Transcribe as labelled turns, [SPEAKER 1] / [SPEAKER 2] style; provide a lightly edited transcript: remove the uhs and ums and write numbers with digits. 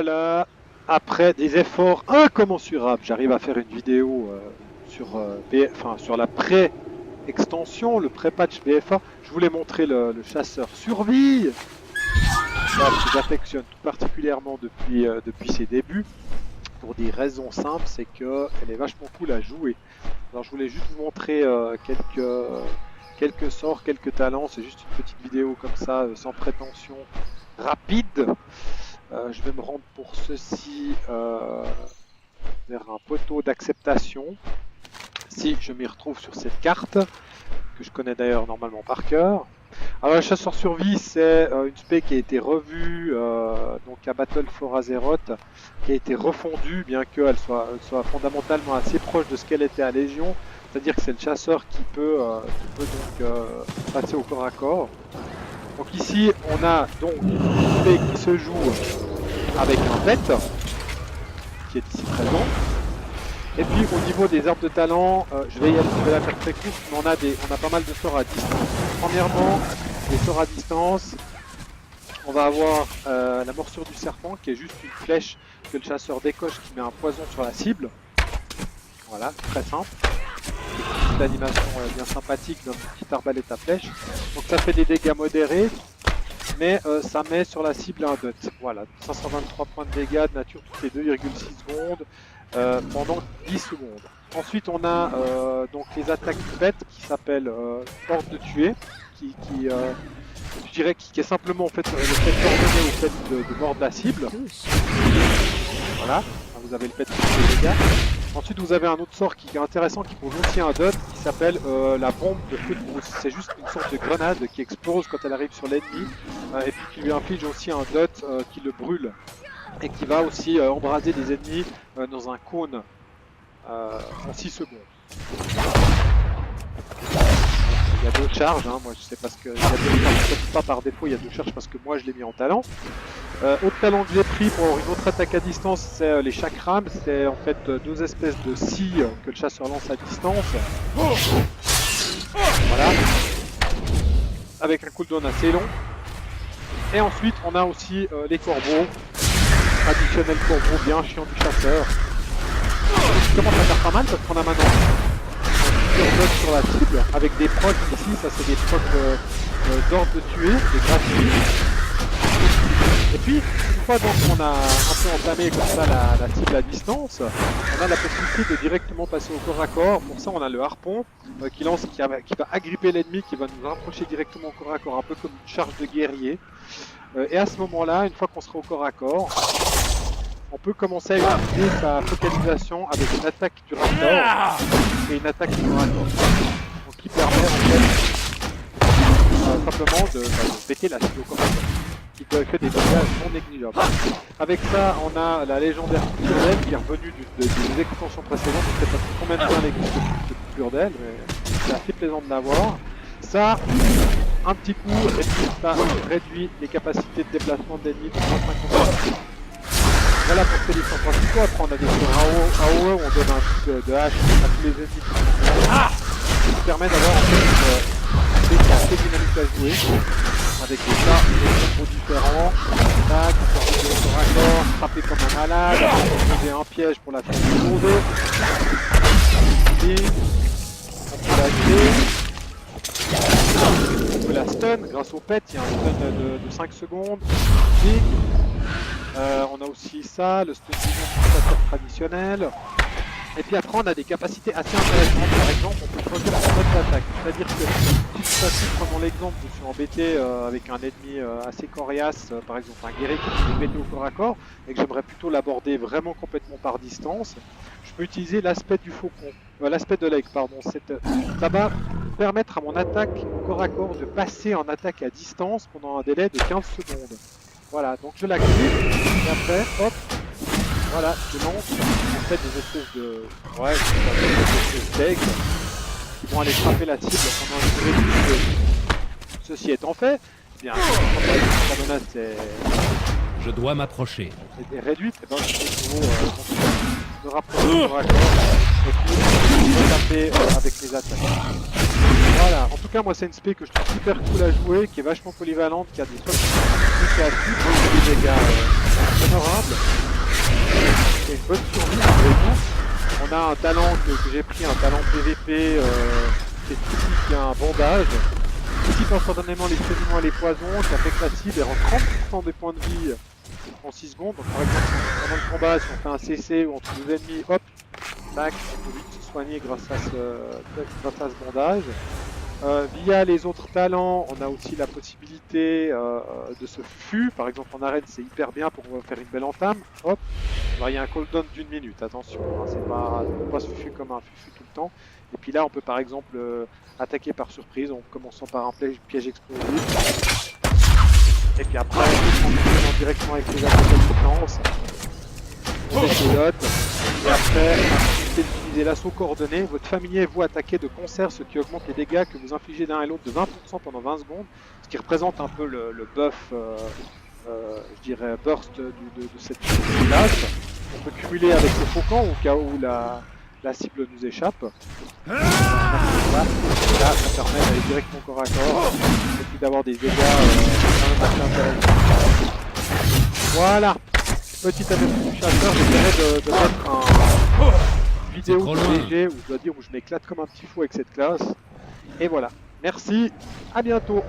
[SPEAKER 1] voilà, après des efforts incommensurables, j'arrive à faire une vidéo sur la pré-extension, le pré-patch BFA. Je voulais montrer le chasseur survie, ça, que j'affectionne tout particulièrement depuis ses débuts, pour des raisons simples, c'est qu'elle est vachement cool à jouer. Alors je voulais juste vous montrer quelques sorts, quelques talents, c'est juste une petite vidéo comme ça, sans prétention, rapide. Je vais me rendre pour ceci vers un poteau d'acceptation, si je m'y retrouve sur cette carte, que je connais d'ailleurs normalement par cœur. Alors le chasseur survie, c'est une spé qui a été revue donc à Battle for Azeroth, qui a été refondue, bien qu'elle soit fondamentalement assez proche de ce qu'elle était à Légion. C'est-à-dire que c'est le chasseur qui peut donc passer au corps à corps. Donc ici, on a donc une spé qui se joue avec un pet, qui est ici présent. Et puis au niveau des arbres de talent, je vais la faire très courte, mais on a pas mal de sorts à distance. Premièrement, les sorts à distance, on va avoir la morsure du serpent, qui est juste une flèche que le chasseur décoche qui met un poison sur la cible. Voilà, très simple. Une petite animation bien sympathique dans une petite arbalète à flèche. Donc ça fait des dégâts modérés, mais ça met sur la cible un dot. Voilà, 523 points de dégâts de nature toutes les 2,6 secondes. Pendant 10 secondes. Ensuite on a donc les attaques bêtes qui s'appellent Horde de tuer, je dirais qui est simplement en fait, le fait d'ordonner au fait de mordre la cible. Voilà, vous avez le fait de faire des dégâts. Ensuite vous avez un autre sort qui est intéressant, qui pose aussi un dot, qui s'appelle la bombe de feu de brousse. C'est juste une sorte de grenade qui explose quand elle arrive sur l'ennemi, et puis qui lui inflige aussi un dot qui le brûle, et qui va aussi embraser des ennemis dans un cône en 6 secondes. Il y a 2 charges, hein, moi je sais parce que il y a 2 charges, pas par défaut, il y a 2 charges parce que moi je l'ai mis en talent. Autre talent que j'ai pris pour avoir une autre attaque à distance, c'est les chakrams. C'est en fait 2 espèces de scies que le chasseur lance à distance. Voilà. Avec un cooldown assez long. Et ensuite on a aussi les corbeaux. Traditionnel corbeau bien chiant du chasseur. Qui commence à faire pas mal parce qu'on a maintenant plusieurs dots sur la cible avec des procs ici, ça c'est des procs d'ordre de tuer, des gratuits. Et puis, une fois donc on a un peu entamé comme ça la cible à distance, on a la possibilité de directement passer au corps à corps. Pour ça on a le harpon qui va agripper l'ennemi, qui va nous rapprocher directement au corps à corps, un peu comme une charge de guerrier. Et à ce moment-là, une fois qu'on sera au corps à corps, on peut commencer à utiliser sa focalisation avec une attaque du raptor et une attaque du corps à corps. Donc qui permet en fait simplement de péter la cible au corps à corps, qui fait des dégâts non négligeables. Avec ça, on a la légendaire coupure d'aile qui est revenue des extensions précédentes. Je ne sais pas combien de temps elle existe de coupure d'aile, mais c'est assez plaisant de l'avoir. Ça, un petit coup, et puis ça réduit les capacités de déplacement de l'ennemi de 35%. Voilà pour ces licences principaux. Après on a des sorts AOE où on donne un coup de hache à tous les ennemis qui permet d'avoir en fait une spé assez dynamique à jouer, avec des tas de combos différents, tac, de corps à corps, frapper comme un malade, poser un piège pour la faire exploser, et on peut l'acheter, on peut la stun grâce au pet, il y a un stun de 5 secondes, et on a aussi ça, le stun vision traditionnel. Et puis après on a des capacités assez intéressantes. Par exemple on peut choisir son mode d'attaque. C'est-à-dire que si tout à fait, prenons l'exemple, je suis embêté avec un ennemi assez coriace, par exemple un guerrier qui est embêté au corps à corps, et que j'aimerais plutôt l'aborder vraiment complètement par distance, je peux utiliser l'aspect du faucon, l'aspect de l'aigle, pardon. Ça va permettre à mon attaque au corps à corps de passer en attaque à distance pendant un délai de 15 secondes. Voilà, donc je l'active, et après, hop, voilà, je lance en fait des espèces de... Ouais, des espèces d'aigles qui vont aller frapper la cible pendant une durée de vie. Ceci étant fait, eh bien, quand la menace est...
[SPEAKER 2] Je dois m'approcher.
[SPEAKER 1] Est réduite, et ben je peux me rapprocher du corps à corps et puis taper avec les attaques. Voilà, en tout cas moi c'est une spé que je trouve super cool à jouer, qui est vachement polyvalente, qui a des sortes de créatifs, des dégâts honorable. C'est une bonne survie malgré tout. On a un talent que j'ai pris, un talent PVP, c'est Titi qui a un bandage. Dissipe instantanément les saignements et les poisons, ça fait que la cible rend 30% des points de vie en 6 secondes. Donc par exemple, pendant le combat, si on fait un CC ou entre deux ennemis, hop, tac, on peut vite se soigner grâce à ce bandage. Via les autres talents, on a aussi la possibilité de se fût. Par exemple, en arène, c'est hyper bien pour faire une belle entame. Hop, alors, il y a un cooldown d'1 minute. Attention, hein, c'est pas, on ne peut pas se fufu comme un fufu tout le temps. Et puis là, on peut par exemple attaquer par surprise en commençant par un piège explosif. Et puis après, on enchaîne directement avec les attaques à distance. On décoyote. Et après, c'est d'utiliser l'assaut coordonné. Votre familier vous attaquez de concert, ce qui augmente les dégâts que vous infligez l'un et l'autre de 20% pendant 20 secondes, ce qui représente un peu le buff, je dirais, burst de cette classe. On peut cumuler avec le faucon au cas où la cible nous échappe. Là, ça permet d'aller directement corps à corps et puis d'avoir des dégâts quand même assez intéressants. Voilà. Petit avertissement du chasseur, j'essaierai de mettre un vidéo de DG où je dois dire où je m'éclate comme un petit fou avec cette classe. Et voilà. Merci, à bientôt.